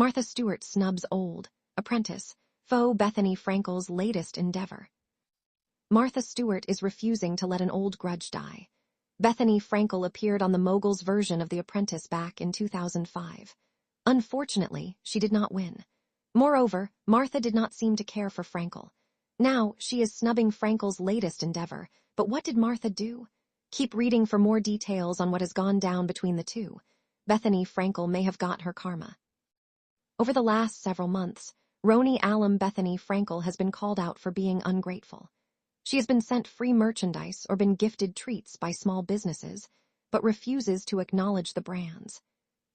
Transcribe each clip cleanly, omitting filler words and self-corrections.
Martha Stewart snubs old apprentice foe Bethenny Frankel's latest endeavor. Martha Stewart is refusing to let an old grudge die. Bethenny Frankel appeared on the Mogul's version of The Apprentice back in 2005. Unfortunately, she did not win. Moreover, Martha did not seem to care for Frankel. Now, she is snubbing Frankel's latest endeavor, but what did Martha do? Keep reading for more details on what has gone down between the two. Bethenny Frankel may have got her karma. Over the last several months, Roni alum Bethenny Frankel has been called out for being ungrateful. She has been sent free merchandise or been gifted treats by small businesses, but refuses to acknowledge the brands.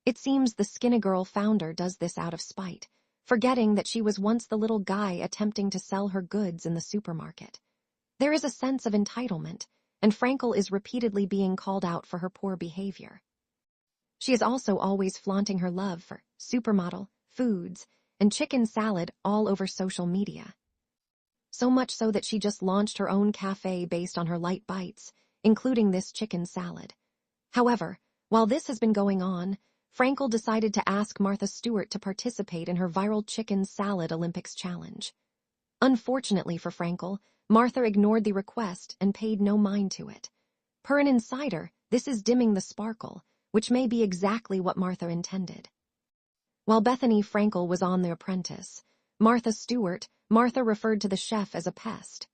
It seems the Skinnagirl founder does this out of spite, forgetting that she was once the little guy attempting to sell her goods in the supermarket. There is a sense of entitlement, and Frankel is repeatedly being called out for her poor behavior. She is also always flaunting her love for supermodel, foods, and chicken salad all over social media. So much so that she just launched her own cafe based on her light bites, including this chicken salad. However, while this has been going on, Frankel decided to ask Martha Stewart to participate in her viral chicken salad Olympics challenge. Unfortunately for Frankel, Martha ignored the request and paid no mind to it. Per an insider, this is dimming the sparkle, which may be exactly what Martha intended. While Bethenny Frankel was on The Apprentice, Martha referred to the chef as a pest.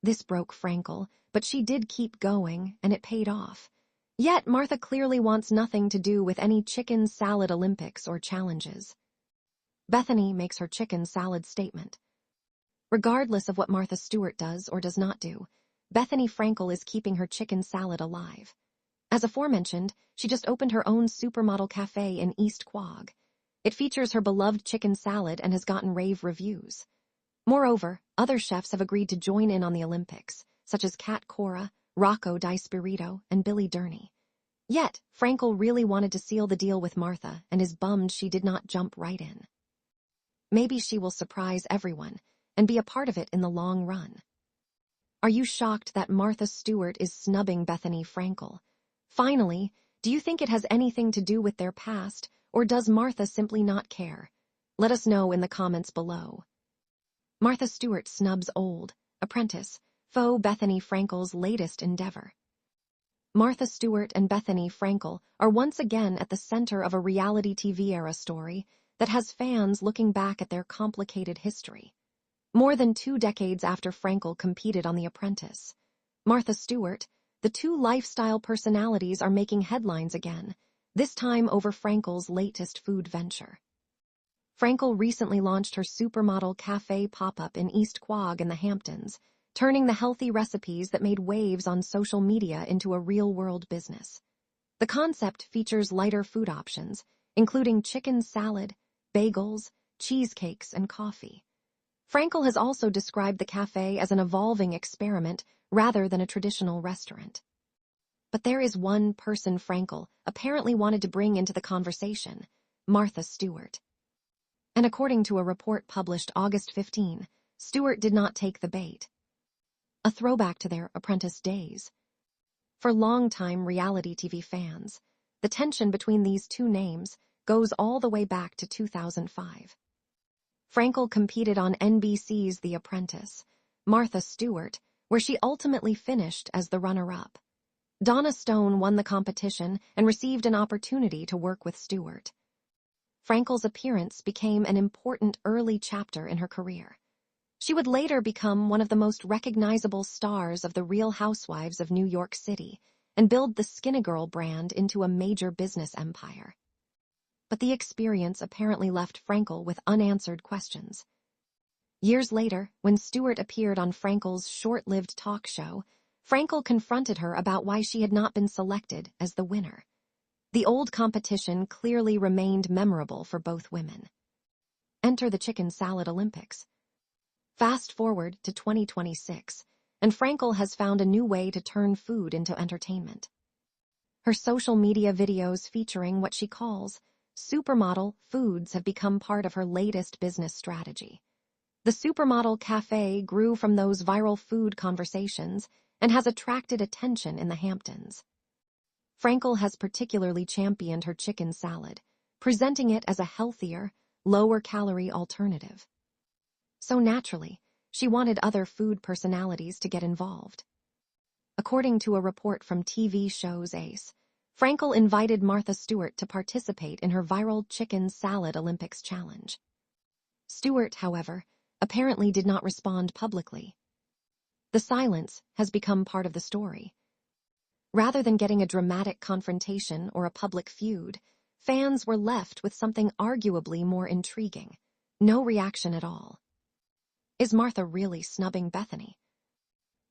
This broke Frankel, but she did keep going, and it paid off. Yet Martha clearly wants nothing to do with any chicken salad Olympics or challenges. Bethenny makes her chicken salad statement. Regardless of what Martha Stewart does or does not do, Bethenny Frankel is keeping her chicken salad alive. As aforementioned, she just opened her own supermodel cafe in East Quogue. It features her beloved chicken salad and has gotten rave reviews. Moreover, other chefs have agreed to join in on the Olympics, such as Kat Cora, Rocco Di Spirito, and Billy Durney. Yet, Frankel really wanted to seal the deal with Martha and is bummed she did not jump right in. Maybe she will surprise everyone and be a part of it in the long run. Are you shocked that Martha Stewart is snubbing Bethenny Frankel? Finally, do you think it has anything to do with their past, or does Martha simply not care? Let us know in the comments below. Martha Stewart snubs old apprentice foe Bethenny Frankel's latest endeavor. Martha Stewart and Bethenny Frankel are once again at the center of a reality TV era story that has fans looking back at their complicated history. More than 2 decades after Frankel competed on The Apprentice, Martha Stewart, the two lifestyle personalities are making headlines again, this time over Frankel's latest food venture. Frankel recently launched her supermodel cafe pop-up in East Quogue in the Hamptons, turning the healthy recipes that made waves on social media into a real-world business. The concept features lighter food options, including chicken salad, bagels, cheesecakes, and coffee. Frankel has also described the cafe as an evolving experiment rather than a traditional restaurant. But there is one person Frankel apparently wanted to bring into the conversation, Martha Stewart. And according to a report published August 15, Stewart did not take the bait. A throwback to their Apprentice days. For longtime reality TV fans, the tension between these two names goes all the way back to 2005. Frankel competed on NBC's The Apprentice, Martha Stewart, where she ultimately finished as the runner-up. Donna Stone won the competition and received an opportunity to work with Stewart. Frankel's appearance became an important early chapter in her career. She would later become one of the most recognizable stars of the Real Housewives of New York City and build the Skinnagirl brand into a major business empire. But the experience apparently left Frankel with unanswered questions. Years later, when Stewart appeared on Frankel's short-lived talk show, Frankel confronted her about why she had not been selected as the winner. The old competition clearly remained memorable for both women. Enter the chicken salad Olympics. Fast forward to 2026, and Frankel has found a new way to turn food into entertainment. Her social media videos featuring what she calls supermodel foods have become part of her latest business strategy. The Supermodel Cafe grew from those viral food conversations and has attracted attention in the Hamptons. Frankel has particularly championed her chicken salad, presenting it as a healthier, lower-calorie alternative. So naturally, she wanted other food personalities to get involved. According to a report from TV show's Ace, Frankel invited Martha Stewart to participate in her viral chicken salad Olympics challenge. Stewart, however, apparently did not respond publicly. The silence has become part of the story. Rather than getting a dramatic confrontation or a public feud, fans were left with something arguably more intriguing: no reaction at all. Is Martha really snubbing Bethenny?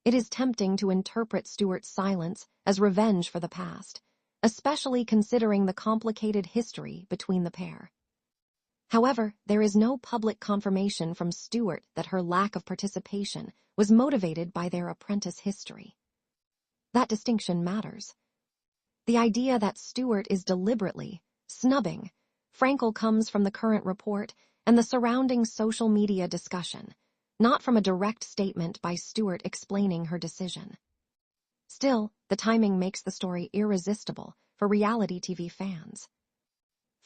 It is tempting to interpret Stewart's silence as revenge for the past, especially considering the complicated history between the pair. However, there is no public confirmation from Stewart that her lack of participation was motivated by their apprentice history. That distinction matters. The idea that Stewart is deliberately snubbing Frankel comes from the current report and the surrounding social media discussion, not from a direct statement by Stewart explaining her decision. Still, the timing makes the story irresistible for reality TV fans.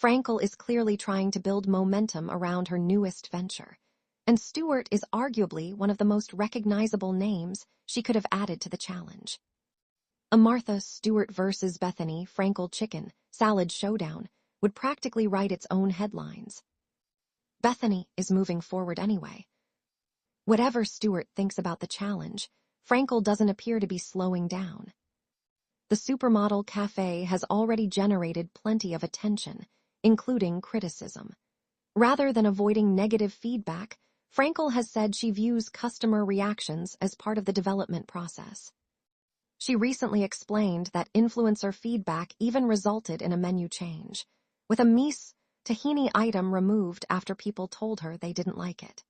Frankel is clearly trying to build momentum around her newest venture, and Stewart is arguably one of the most recognizable names she could have added to the challenge. A Martha Stewart versus Bethenny Frankel chicken salad showdown would practically write its own headlines. Bethenny is moving forward anyway. Whatever Stewart thinks about the challenge, Frankel doesn't appear to be slowing down. The supermodel cafe has already generated plenty of attention, including criticism. Rather than avoiding negative feedback, Frankel has said she views customer reactions as part of the development process. She recently explained that influencer feedback even resulted in a menu change, with a Mies tahini item removed after people told her they didn't like it.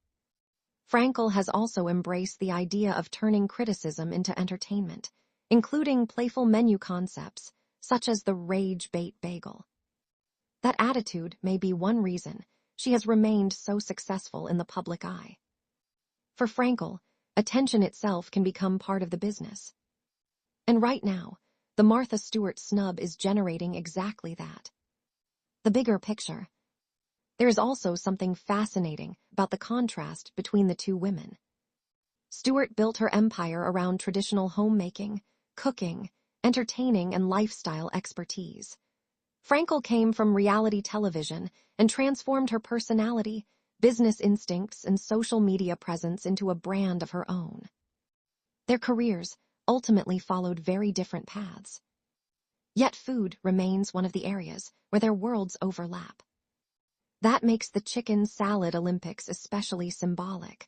Frankel has also embraced the idea of turning criticism into entertainment, including playful menu concepts, such as the Rage Bait Bagel. That attitude may be one reason she has remained so successful in the public eye. For Frankel, attention itself can become part of the business. And right now, the Martha Stewart snub is generating exactly that. The bigger picture. There is also something fascinating about the contrast between the two women. Stewart built her empire around traditional homemaking, cooking, entertaining, and lifestyle expertise. Frankel came from reality television and transformed her personality, business instincts, and social media presence into a brand of her own. Their careers ultimately followed very different paths. Yet food remains one of the areas where their worlds overlap. That makes the chicken salad Olympics especially symbolic.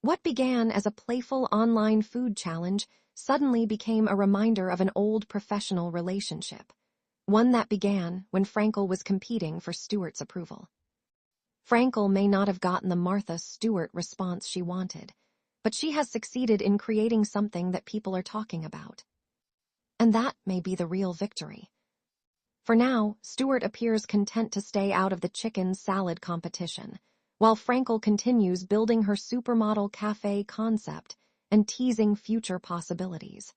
What began as a playful online food challenge suddenly became a reminder of an old professional relationship, one that began when Frankel was competing for Stewart's approval. Frankel may not have gotten the Martha Stewart response she wanted, but she has succeeded in creating something that people are talking about. And that may be the real victory. For now, Stewart appears content to stay out of the chicken salad competition, while Frankel continues building her supermodel cafe concept and teasing future possibilities.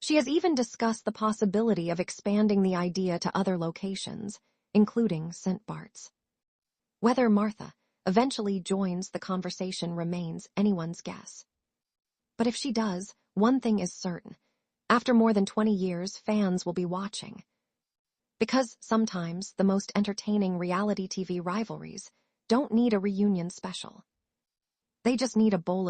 She has even discussed the possibility of expanding the idea to other locations, including St. Bart's. Whether Martha eventually joins the conversation remains anyone's guess. But if she does, one thing is certain. After more than 20 years, fans will be watching. Because sometimes the most entertaining reality TV rivalries don't need a reunion special. They just need a bowl of